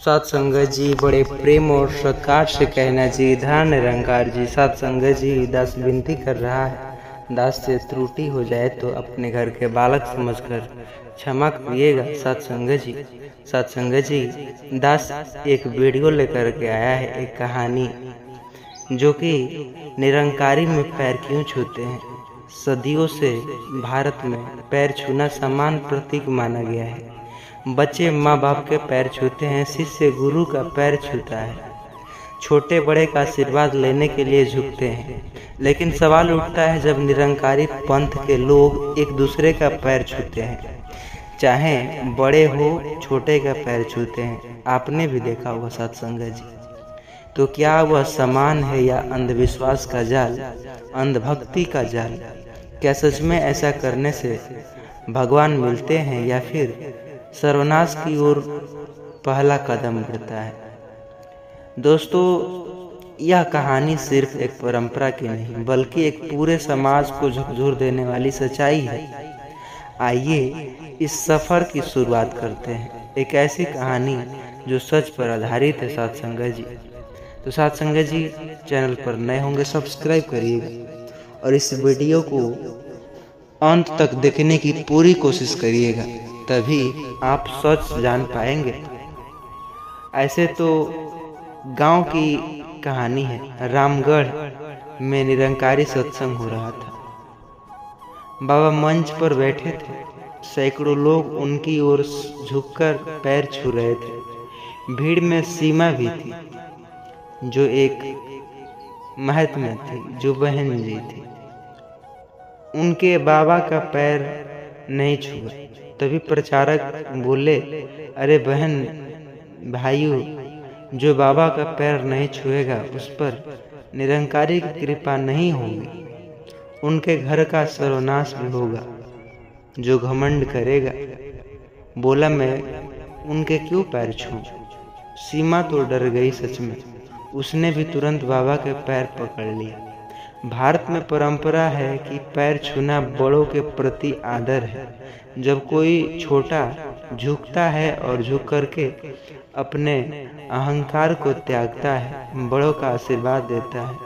सात संगत जी बड़े प्रेम और सत्कार से कहना जी, धन निरंकार जी। सात संगत जी दास विनती कर रहा है, दास से त्रुटि हो जाए तो अपने घर के बालक समझकर क्षमा करिएगा। सात संगत जी, सात संगत जी, दास एक वीडियो लेकर के आया है, एक कहानी जो कि निरंकारी में पैर क्यों छूते हैं। सदियों से भारत में पैर छूना समान प्रतीक माना गया है। बच्चे माँ बाप के पैर छूते हैं, शिष्य गुरु का पैर छूता है, छोटे बड़े का आशीर्वाद लेने के लिए झुकते हैं। लेकिन सवाल उठता है जब निरंकारी पंथ के लोग एक दूसरे का पैर छूते हैं, चाहे बड़े हो छोटे का पैर छूते हैं। आपने भी देखा होगा सात संगत जी, तो क्या वह समान है या अंधविश्वास का जाल, अंधभक्ति का जाल? क्या सच में ऐसा करने से भगवान मिलते हैं या फिर सर्वनाश की ओर पहला कदम बढ़ता है? दोस्तों, यह कहानी सिर्फ एक परंपरा की नहीं बल्कि एक पूरे समाज को झकझोर देने वाली सच्चाई है। आइए इस सफर की शुरुआत करते हैं, एक ऐसी कहानी जो सच पर आधारित है। सात संगत जी, तो सात संगत जी चैनल पर नए होंगे सब्सक्राइब करिएगा और इस वीडियो को अंत तक देखने की पूरी कोशिश करिएगा, तभी आप सच जान पाएंगे। ऐसे तो गांव की कहानी है। रामगढ़ में निरंकारी सत्संग हो रहा था। बाबा मंच पर बैठे थे, सैकड़ों लोग उनकी ओर झुककर पैर छू रहे थे। भीड़ में सीमा भी थी, जो एक महत्व में थी, जो बहन जी थी। उनके बाबा का पैर नहीं छुआ। तभी प्रचारक बोले, अरे बहन भाइयों, जो बाबा का पैर नहीं छुएगा उस पर निरंकारी की कृपा नहीं होगी, उनके घर का सर्वनाश भी होगा। जो घमंड करेगा, बोला मैं उनके क्यों पैर छूं? सीमा तो डर गई सच में, उसने भी तुरंत बाबा के पैर पकड़ लिया। भारत में परंपरा है कि पैर छूना बड़ों के प्रति आदर है। जब कोई छोटा झुकता है और झुक करके अपने अहंकार को त्यागता है, बड़ों का आशीर्वाद देता है,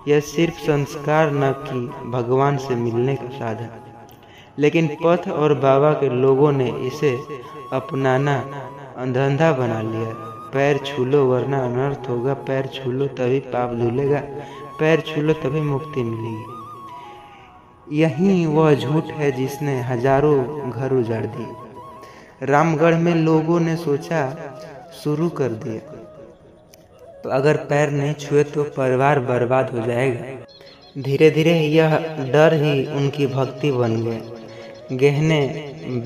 यह सिर्फ संस्कार न कि भगवान से मिलने का साधन। लेकिन पथ और बाबा के लोगों ने इसे अपनाना धंधा बना लिया। पैर छू लो वरना अनर्थ होगा, पैर छू लो तभी पाप धुलेगा, पैर छू लो तभी मुक्ति मिलेगी। यही वह झूठ है जिसने हजारों घर उजाड़ दिए। रामगढ़ में लोगों ने सोचा शुरू कर दिया, तो अगर पैर नहीं छुए तो परिवार बर्बाद हो जाएगा। धीरे धीरे यह डर ही उनकी भक्ति बन गया। गहने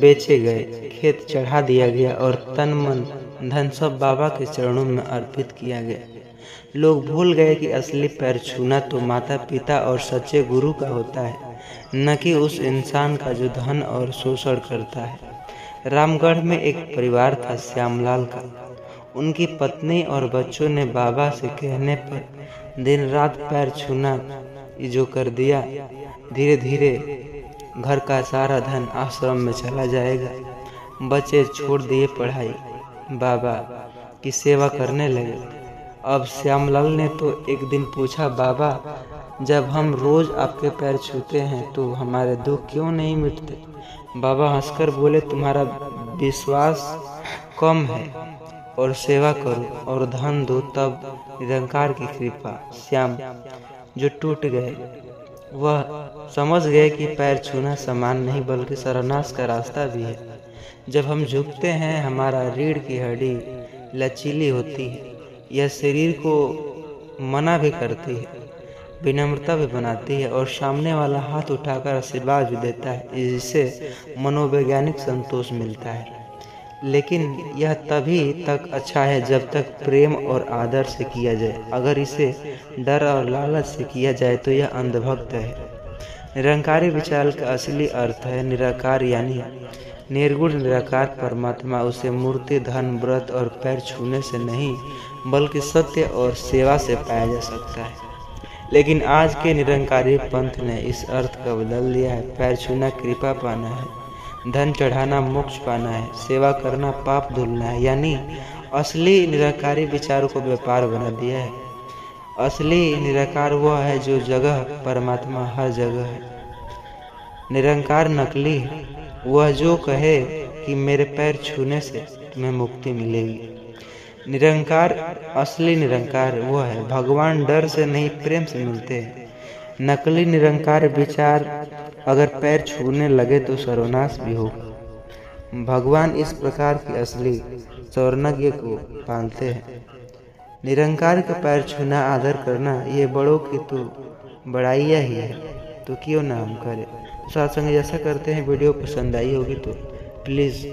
बेचे गए, खेत चढ़ा दिया गया और तन मन धन सब बाबा के चरणों में अर्पित किया गया। लोग भूल गए कि असली पैर छूना तो माता पिता और सच्चे गुरु का होता है, न कि उस इंसान का जो धन और शोषण करता है। रामगढ़ में एक परिवार था, श्यामलाल का। उनकी पत्नी और बच्चों ने बाबा से कहने पर दिन रात पैर छूना जो कर दिया। धीरे धीरे घर का सारा धन आश्रम में चला जाएगा। बच्चे छोड़ दिए पढ़ाई, बाबा की सेवा करने लगे। अब श्यामलाल ने तो एक दिन पूछा, बाबा जब हम रोज आपके पैर छूते हैं तो हमारे दुख क्यों नहीं मिटते? बाबा हंसकर बोले, तुम्हारा विश्वास कम है और सेवा करो और धन दो, तब निरंकार की कृपा। श्याम जो टूट गए, वह समझ गए कि पैर छूना समान नहीं बल्कि सर्वनाश का रास्ता भी है। जब हम झुकते हैं, हमारा रीढ़ की हड्डी लचीली होती है, यह शरीर को मना भी करती है, विनम्रता भी बनाती है और सामने वाला हाथ उठाकर आशीर्वाद भी देता है, जिससे मनोवैज्ञानिक संतोष मिलता है। लेकिन यह तभी तक अच्छा है जब तक प्रेम और आदर से किया जाए। अगर इसे डर और लालच से किया जाए तो यह अंधभक्त है। निरंकारी विचार का असली अर्थ है निराकार, यानी निर्गुण निराकार परमात्मा। उसे मूर्ति, धन, व्रत और पैर छूने से नहीं बल्कि सत्य और सेवा से पाया जा सकता है। लेकिन आज के निरंकारी पंथ ने इस अर्थ का बदल दिया है। पैर छूना कृपा पाना है, धन चढ़ाना मोक्ष पाना है, सेवा करना पाप धुलना है। यानी असली निराकारी विचारों को व्यापार बना दिया है। असली निराकार वह है जो जगह परमात्मा हर जगह है। निरंकार नकली वह जो कहे कि मेरे पैर छूने से तुम्हें मुक्ति मिलेगी। निरंकार असली निरंकार वह है भगवान डर से नहीं प्रेम से मिलते हैं। नकली निरंकार विचार अगर पैर छूने लगे तो सर्वनाश भी होगा। भगवान इस प्रकार की असली चौरनज्ञ को पालते हैं। निरंकार के पैर छूना आदर करना ये बड़ों की तो बड़ाइया ही है, तो क्यों ना हम करें। सत्संग ऐसा करते हैं। वीडियो पसंद आई होगी तो प्लीज़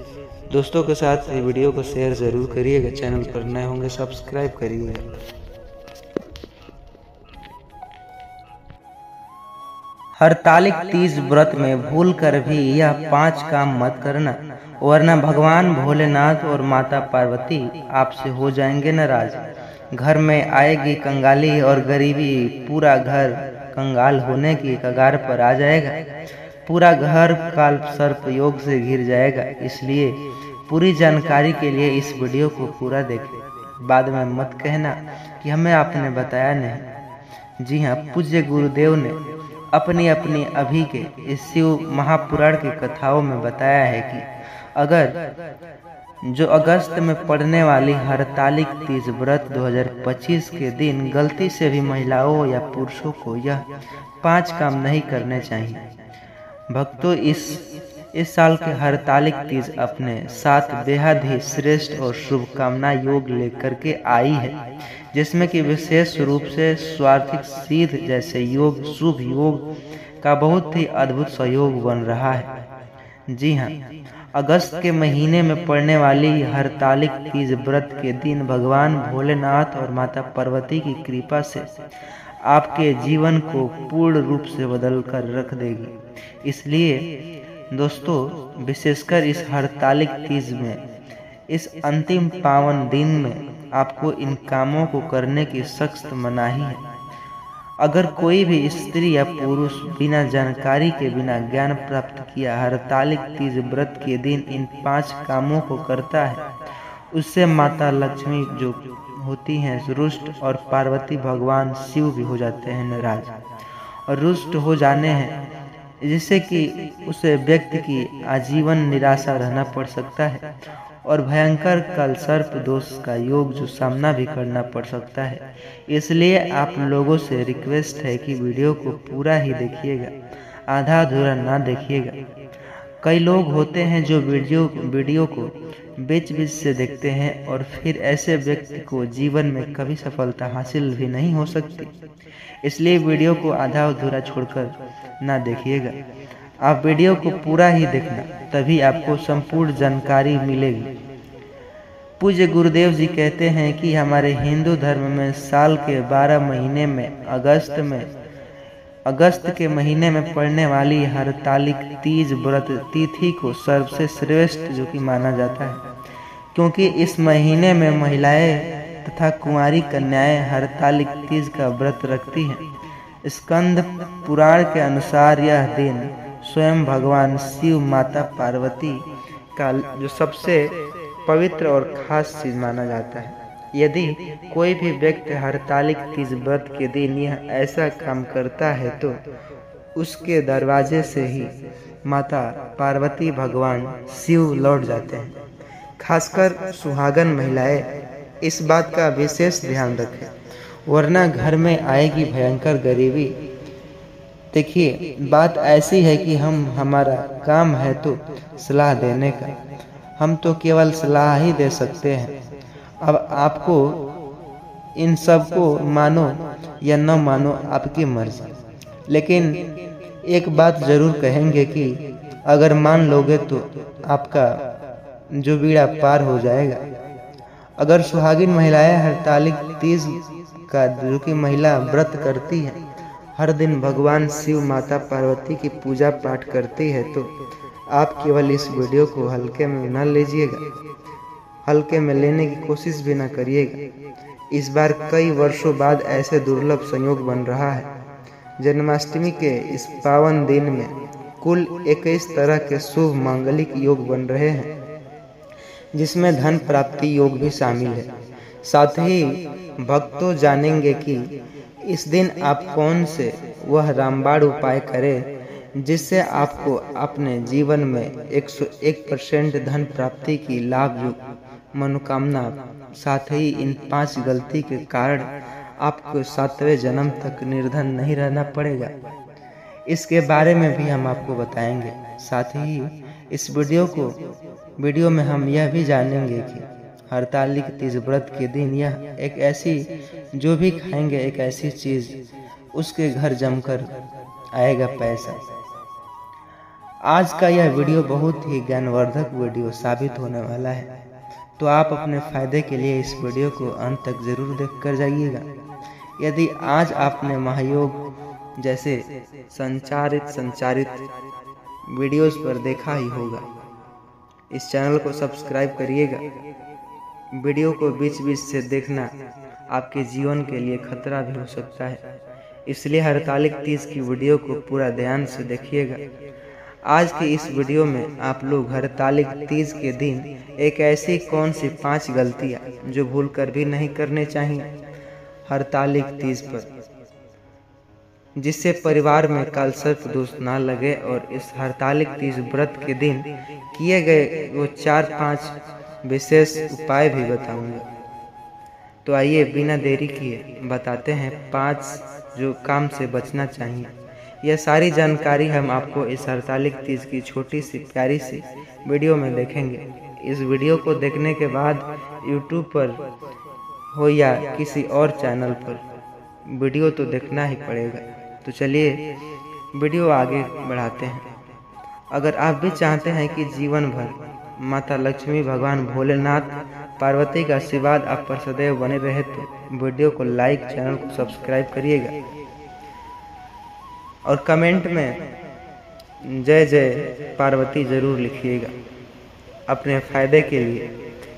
दोस्तों के साथ ये वीडियो को शेयर ज़रूर करिएगा। चैनल पर नए होंगे सब्सक्राइब करिएगा। हरतालिक तीज व्रत में भूल कर भी यह 5 काम मत करना, वरना भगवान भोलेनाथ और माता पार्वती आपसे हो जाएंगे नाराज। घर में आएगी कंगाली और गरीबी, पूरा घर कंगाल होने की कगार पर आ जाएगा। पूरा घर काल सर्प योग से घिर जाएगा। इसलिए पूरी जानकारी के लिए इस वीडियो को पूरा देखें। बाद में मत कहना कि हमें आपने बताया नहीं। जी हाँ, पूज्य गुरुदेव ने अपनी अपनी अभी के इस शिव महापुराण की कथाओं में बताया है कि अगर जो अगस्त में पड़ने वाली हरतालिक तीज व्रत 2025 के दिन गलती से भी महिलाओं या पुरुषों को यह 5 काम नहीं करने चाहिए। भक्तों, इस साल के हरतालिक तीज अपने साथ बेहद ही श्रेष्ठ और शुभकामना योग लेकर के आई है, जिसमें कि विशेष रूप से स्वार्थिक सिद्ध जैसे योग, शुभ योग का बहुत ही अद्भुत सहयोग बन रहा है। जी हाँ, अगस्त के महीने में पड़ने वाली हरतालिक तीज व्रत के दिन भगवान भोलेनाथ और माता पार्वती की कृपा से आपके जीवन को पूर्ण रूप से बदल कर रख देगी। इसलिए दोस्तों, विशेषकर इस हरतालिक तीज में, इस अंतिम पावन दिन में आपको इन कामों को करने की सख्त मनाही है। अगर कोई भी स्त्री या पुरुष बिना जानकारी के, बिना ज्ञान प्राप्त किया हरतालिक तीज व्रत के दिन इन 5 कामों को करता है, उससे माता लक्ष्मी जो होती हैं रुष्ट, और पार्वती भगवान शिव भी हो जाते हैं नाराज और रुष्ट हो जाने हैं, जिससे कि उसे व्यक्ति की आजीवन निराशा रहना पड़ सकता है और भयंकर कल सर्प दोष का योग जो सामना भी करना पड़ सकता है। इसलिए आप लोगों से रिक्वेस्ट है कि वीडियो को पूरा ही देखिएगा, आधा अधूरा ना देखिएगा। कई लोग होते हैं जो वीडियो को बीच बीच से देखते हैं और फिर ऐसे व्यक्ति को जीवन में कभी सफलता हासिल भी नहीं हो सकती। इसलिए वीडियो को आधा अधूरा छोड़कर ना देखिएगा। आप वीडियो को पूरा ही देखना, तभी आपको संपूर्ण जानकारी मिलेगी। पूज्य गुरुदेव जी कहते हैं कि हमारे हिंदू धर्म में साल के 12 महीने में अगस्त के महीने में पड़ने वाली हरतालिक तीज व्रत तिथि को सबसे श्रेष्ठ जो कि माना जाता है, क्योंकि इस महीने में महिलाएं तथा कुंवारी कन्याएं हरतालिक तीज का व्रत रखती हैं। स्कंद पुराण के अनुसार यह दिन स्वयं भगवान शिव, माता पार्वती का जो सबसे पवित्र और खास चीज माना जाता है। यदि कोई भी व्यक्ति हरतालिक तीज व्रत के दिन यह ऐसा काम करता है तो उसके दरवाजे से ही माता पार्वती भगवान शिव लौट जाते हैं। खासकर सुहागन महिलाएं इस बात का विशेष ध्यान रखें, वरना घर में आएगी भयंकर गरीबी। देखिए, बात ऐसी है कि हमारा काम है तो सलाह देने का, हम तो केवल सलाह ही दे सकते हैं। अब आपको इन सब को मानो या न मानो आपकी मर्जी, लेकिन एक बात जरूर कहेंगे कि अगर मान लोगे तो आपका जो बीड़ा पार हो जाएगा। अगर सुहागिन महिलाएं हरतालिक तीज का जो कि महिला व्रत करती है, हर दिन भगवान शिव, माता पार्वती की पूजा पाठ करती है, तो आप केवल इस वीडियो को हल्के में न लीजिएगा, हल्के में लेने की कोशिश भी न करिएगा। इस बार कई वर्षों बाद ऐसे दुर्लभ संयोग बन रहा है। जन्माष्टमी के इस पावन दिन में कुल 21 तरह के शुभ मांगलिक योग बन रहे हैं। जिसमें धन प्राप्ति योग भी शामिल है। साथ ही भक्त तो जानेंगे कि इस दिन आप कौन से वह रामबाण उपाय करें जिससे आपको अपने जीवन में 101% धन प्राप्ति की लाभ मनोकामना। साथ ही इन 5 गलती के कारण आपको 7वें जन्म तक निर्धन नहीं रहना पड़ेगा, इसके बारे में भी हम आपको बताएंगे। साथ ही इस वीडियो में हम यह भी जानेंगे कि हरतालिक तीज व्रत के दिन यह एक ऐसी जो भी खाएंगे एक ऐसी चीज उसके घर जमकर आएगा पैसा। आज का यह वीडियो बहुत ही ज्ञानवर्धक वीडियो साबित होने वाला है, तो आप अपने फायदे के लिए इस वीडियो को अंत तक जरूर देख कर जाइएगा। यदि आज आपने महायोग जैसे संचारित वीडियोस पर देखा ही होगा, इस चैनल को सब्सक्राइब करिएगा। वीडियो को बीच बीच से देखना आपके जीवन के लिए खतरा भी हो सकता है, इसलिए हरतालिक तीज की वीडियो को पूरा ध्यान से देखिएगा। आज की इस वीडियो में आप लोग हरतालिक तीज के दिन एक ऐसी कौन सी 5 गलतियां जो भूल कर भी नहीं करने चाहिए हरतालिक तीज पर, जिससे परिवार में कालसर्प दोष ना लगे, और इस हरतालिक तीज व्रत के दिन किए गए वो 4-5 विशेष उपाय भी बताऊंगा। तो आइए बिना देरी किए बताते हैं 5 जो काम से बचना चाहिए। यह सारी जानकारी हम आपको इस हरतालिक तीज की छोटी सी प्यारी सी वीडियो में देखेंगे। इस वीडियो को देखने के बाद YouTube पर हो या किसी और चैनल पर वीडियो तो देखना ही पड़ेगा। तो चलिए वीडियो आगे बढ़ाते हैं। अगर आप भी चाहते हैं कि जीवन भर माता लक्ष्मी, भगवान भोलेनाथ, पार्वती का आशीर्वाद आप पर सदैव बने रहे, तो वीडियो को लाइक, चैनल को सब्सक्राइब करिएगा और कमेंट में जय जय पार्वती जरूर लिखिएगा। अपने फायदे के लिए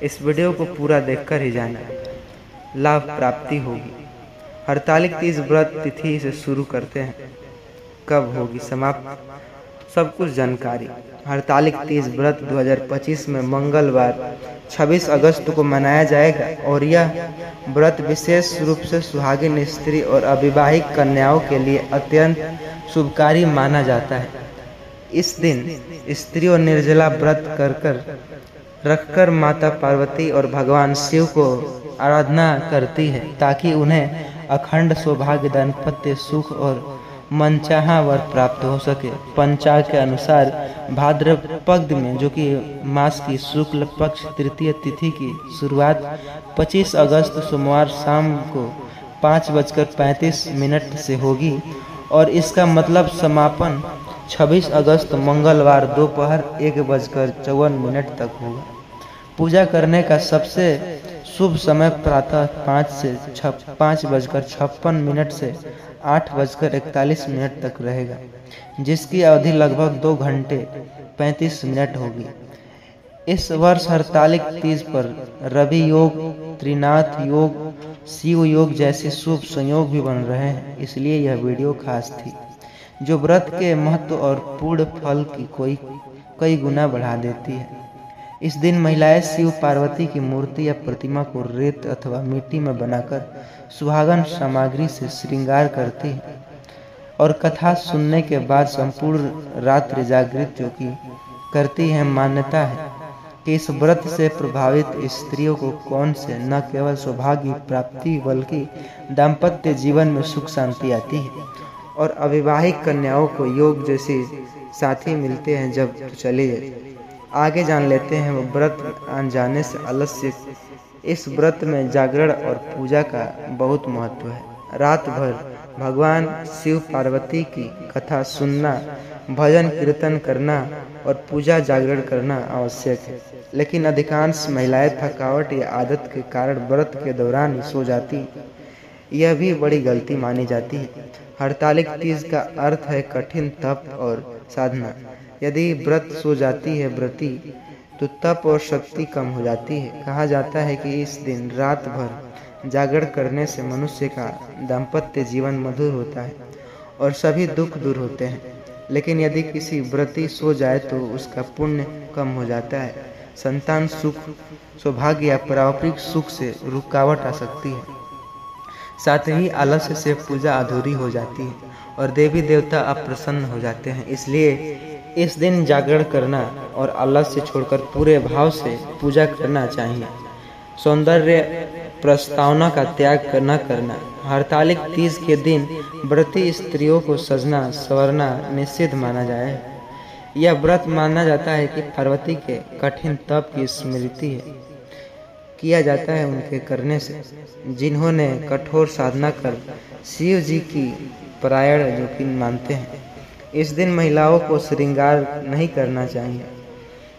इस वीडियो को पूरा देखकर ही जाना, लाभ प्राप्ति होगी। हरतालिक तीज व्रत तिथि से शुरू करते हैं, कब होगी समाप्त, सब कुछ जानकारी। हरतालिक तीज व्रत 2025 में मंगलवार 26 अगस्त को मनाया जाएगा, और यह व्रत विशेष रूप से सुहागिन स्त्री और अविवाहित कन्याओं के लिए अत्यंत शुभकारी माना जाता है। इस दिन स्त्रियों निर्जला व्रत रखकर माता पार्वती और भगवान शिव को आराधना करती है, ताकि उन्हें अखंड सौभाग्य, दाम्पत्य सुख और मनचाहा वर प्राप्त हो सके। पंचांग के अनुसार भाद्रपद में, जो कि मास की शुक्ल पक्ष तृतीय तिथि की शुरुआत 25 अगस्त सोमवार शाम को 5:35 से होगी, और इसका मतलब समापन 26 अगस्त मंगलवार दोपहर 1:54 तक होगा। पूजा करने का सबसे शुभ समय प्रातः 5:56 से 8:41 तक रहेगा, जिसकी अवधि लगभग 2 घंटे 35 मिनट होगी। इस वर्ष हरतालिक तीज पर रवि योग, त्रिनाथ योग, शिव योग जैसे शुभ संयोग भी बन रहे हैं, इसलिए यह वीडियो खास थी, जो व्रत के महत्व और पूर्ण फल की कई गुना बढ़ा देती है। इस दिन महिलाएं शिव पार्वती की मूर्ति या प्रतिमा को रेत अथवा मिट्टी में बनाकर सुहागन सामग्री से श्रृंगार करती है, और कथा सुनने के बाद संपूर्ण रात्रि जागृत जो की करती है। मान्यता है कि इस व्रत से प्रभावित स्त्रियों को कौन से न केवल सौभाग्य प्राप्ति बल्कि दाम्पत्य जीवन में सुख शांति आती है, और अविवाहित कन्याओं को योग जैसे साथी मिलते हैं। जब तो चलिए आगे जान लेते हैं व्रत अनजाने से आलस्य। इस व्रत में जागरण और पूजा का बहुत महत्व है। रात भर भगवान शिव पार्वती की कथा सुनना, भजन कीर्तन करना और पूजा जागरण करना आवश्यक है, लेकिन अधिकांश महिलाएं थकावट या आदत के कारण व्रत के दौरान सो जाती हैं। यह भी बड़ी गलती मानी जाती है। हरतालिक तीज का अर्थ है कठिन तप और साधना। यदि व्रत सो जाती है व्रती, तो तप और शक्ति कम हो जाती है। कहा जाता है कि इस दिन रात भर जागरण करने से मनुष्य का दाम्पत्य जीवन मधुर होता है और सभी दुख दूर होते हैं। लेकिन यदि किसी व्रती सो जाए तो उसका पुण्य कम हो जाता है। संतान सुख, सौभाग्य या पारिवारिक सुख से रुकावट आ सकती है। साथ ही आलस्य से पूजा अधूरी हो जाती है और देवी देवता अप्रसन्न हो जाते हैं। इसलिए इस दिन जागरण करना और आलस्य छोड़कर पूरे भाव से पूजा करना चाहिए। सौंदर्य प्रस्तावना का त्याग न करना। हरतालिक तीज के दिन व्रती स्त्रियों को सजना संवरना निषिद्ध माना जाए। यह व्रत माना जाता है कि पार्वती के कठिन तप की स्मृति किया जाता है उनके करने से, जिन्होंने कठोर साधना कर शिव जी की परायण जो कि मानते हैं। इस दिन महिलाओं को श्रृंगार नहीं करना चाहिए,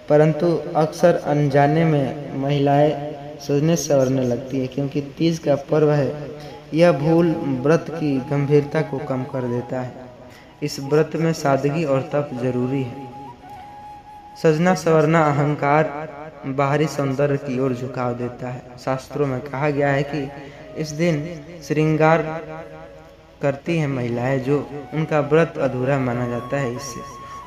परंतु अक्सर अनजाने में महिलाएं सजने संवरने लगती है, क्योंकि तीज का पर्व है। यह भूल व्रत की गंभीरता को कम कर देता है। इस व्रत में सादगी और तप जरूरी है। सजना संवरना अहंकार, बाहरी सौंदर्य की ओर झुकाव देता है। शास्त्रों में कहा गया है कि इस दिन श्रृंगार करती हैं महिलाएं, जो उनका व्रत अधूरा माना जाता है इससे,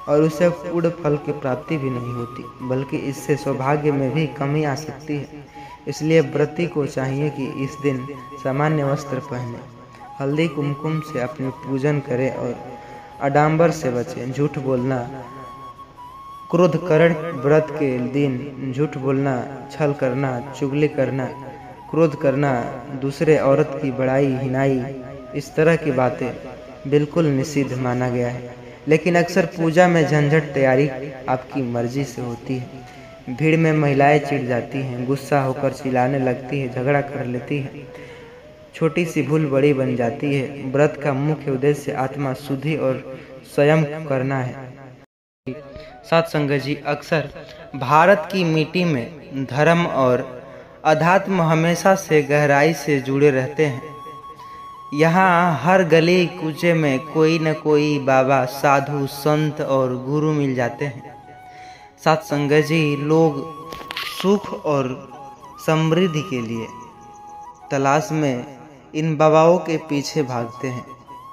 और उसे पूर्ण फल की प्राप्ति भी नहीं होती, बल्कि इससे सौभाग्य में भी कमी आ सकती है। इसलिए व्रती को चाहिए कि इस दिन सामान्य वस्त्र पहने, हल्दी कुमकुम से अपनी पूजन करें और आडंबर से बचें। झूठ बोलना, क्रोधकरण व्रत के दिन झूठ बोलना, छल करना, चुगली करना, क्रोध करना, दूसरे औरत की बड़ाई हिनाई, इस तरह की बातें बिल्कुल निषिद्ध माना गया है। लेकिन अक्सर पूजा में झंझट तैयारी आपकी मर्जी से होती है। भीड़ में महिलाएं चिढ़ जाती हैं, गुस्सा होकर चिल्लाने लगती है, झगड़ा कर लेती है, छोटी सी भूल बड़ी बन जाती है। व्रत का मुख्य उद्देश्य आत्मा शुद्धि और संयम करना है। साथ संगत जी, अक्सर भारत की मिट्टी में धर्म और अध्यात्म हमेशा से गहराई से जुड़े रहते हैं। यहाँ हर गली कूचे में कोई न कोई बाबा, साधु, संत और गुरु मिल जाते हैं। साथ संगत जी, लोग सुख और समृद्धि के लिए तलाश में इन बाबाओं के पीछे भागते हैं।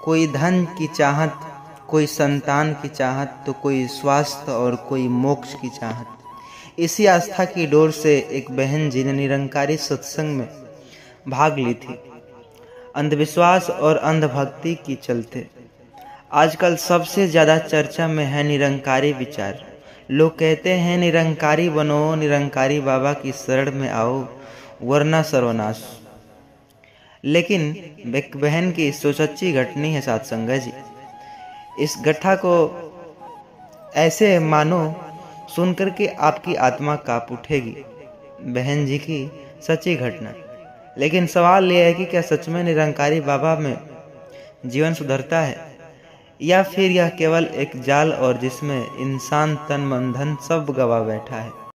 कोई धन की चाहत, कोई संतान की चाहत, तो कोई स्वास्थ्य और कोई मोक्ष की चाहत। इसी आस्था की डोर से एक बहन जी ने निरंकारी सत्संग में भाग ली थी। अंधविश्वास और अंधभक्ति की चलते आजकल सबसे ज़्यादा चर्चा में है निरंकारी विचार। लोग कहते हैं निरंकारी बनो, निरंकारी बाबा की शरण में आओ, वरना सर्वनाश। लेकिन एक बहन की सोचच्ची घटनी है साथ संगत जी। इस घटना को ऐसे मानो सुनकर के आपकी आत्मा कांप उठेगी। बहन जी की सच्ची घटना। लेकिन सवाल यह है कि क्या सच में निरंकारी बाबा में जीवन सुधरता है, या फिर यह केवल एक जाल और जिसमें इंसान तन मन धन सब गवा बैठा है।